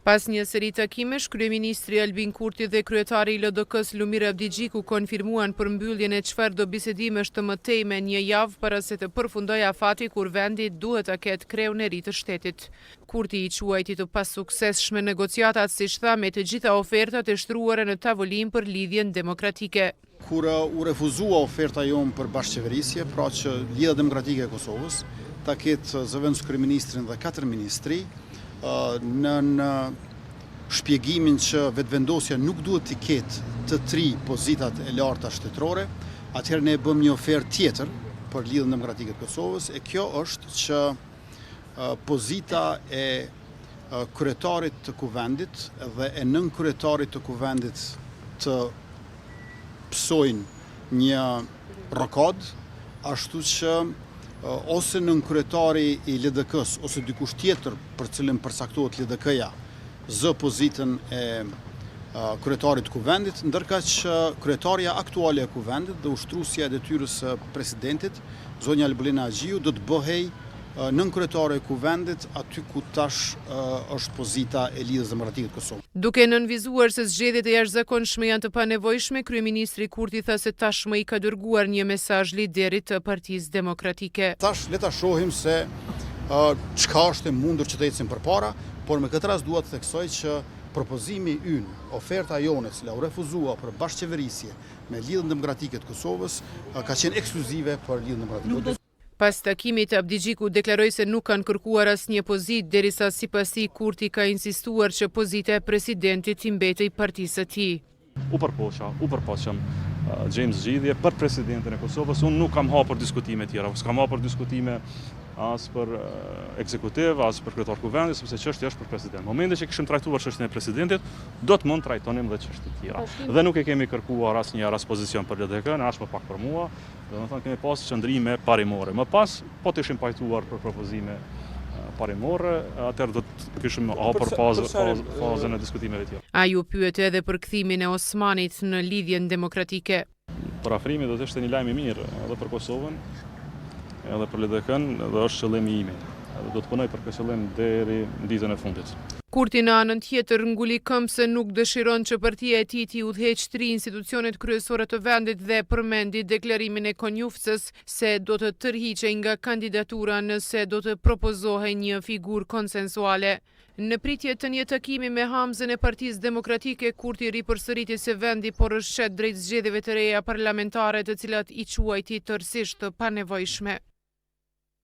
Pas një seri takimesh, kryeministri Albin Kurti dhe kryetari i LDK-s Lumir Abdigjiku konfirmuan përmbylljen e çfarëdo bisedimesh të mëtejme një javë para se të përfundojë afati kur vendi duhet ta ketë kreun e ri të shtetit. Kurti i quajti të pasuksesshme negociatat, siç tha, me të gjitha ofertat e shtruara në tavolinë për lidhjen demokratike. Kur u refuzua oferta jonë për bashkëqeverisje, pra që Lidhja Demokratike e Kosovës ta ketë zëvendës kryeministrin dhe 4 ministri, në shpjegimin që vetëvendosja nuk duhet të ketë të 3 pozitat e larta shtetërore, atëherë ne bëm një ofertë tjetër për Lidhjen Demokratike të Kosovës, e kjo është që pozita e kryetarit të kuvendit dhe e nën kryetarit të kuvendit të pësojnë një rokad, ashtu që ose nën kryetari i LDK-s ose dikush tjetër për cilën përcaktohet LDK-ja zë pozitën e kryetarit të kuvendit, ndërkaq që kryetaria aktuale e kuvendit dhe ushtruesja e detyrës së presidentit, zonja Albolina Agjiu, do të bëhej nën kryetari e kuvendit aty ku tash është pozita e Lidhjes Demokratike të Kosovës. Duke nënvizuar se zgjedhjet e jashtëzakonshme janë të panevojshme, kryeministri Kurti tha se tashmë i ka dërguar një mesazh liderit të Partisë Demokratike. Tash le ta shohim se çka është e mundur që të ecim përpara, por me këtë rast dua të theksoj që propozimi ynë, oferta jone, cila u refuzua për bashkëqeverisje me Lidhjen Demokratike të Kosovës, ka qenë ekskluzive për Lidhjen Demokratike. Pas takimit, Abdigjiku deklaroi se nuk kanë kërkuar asnjë pozitë, derisa sipas tij Kurti ka insistuar që pozita e presidentit i mbetej partisë së tij. U përpoqëm James zgjidhje për presidentin e Kosovës. Unë nuk kam hapur diskutime tjera, s'kam hapur diskutime as për ekzekutiv, as për kryetar kuvendit, sepse çështja është për president. Në momentin që kishim trajtuar çështjen e presidentit, do të mund trajtonim edhe çështje tjera. Dhe nuk e kemi kërkuar asnjë pozicion për LDK-n, as më pak për mua. Domethënë kemi pasur qëndrime parimore. Më pas, po të ishim pajtuar për propozime parimore, atëherë do të kishim hapur fazën e diskutimeve tjera. Ai u pyet edhe për kthimin e Osmanit në Lidhjen Demokratike. Parafrimi do të ishte një lajm i mirë edhe për Kosovën, edhe për LDK-n, dhe është qëllimi im. Do të punoj për këtë qëllim deri në ditën e fundit. Kurti në anën tjetër nguli këmbë se nuk dëshiron që partia e tij t'i udhëheqë 3 institucionet kryesore të vendit dhe përmendi deklarimin e konjuftës se do të tërhiqej nga kandidatura nëse do të propozohej një figurë konsensuale. Në pritje të një takimi me Hamzën e Partisë Demokratike, Kurti ripërsëriti se vendi po rrshet drejt zgjedhjeve të reja parlamentare, të cilat i quajti tërësisht të panevojshme.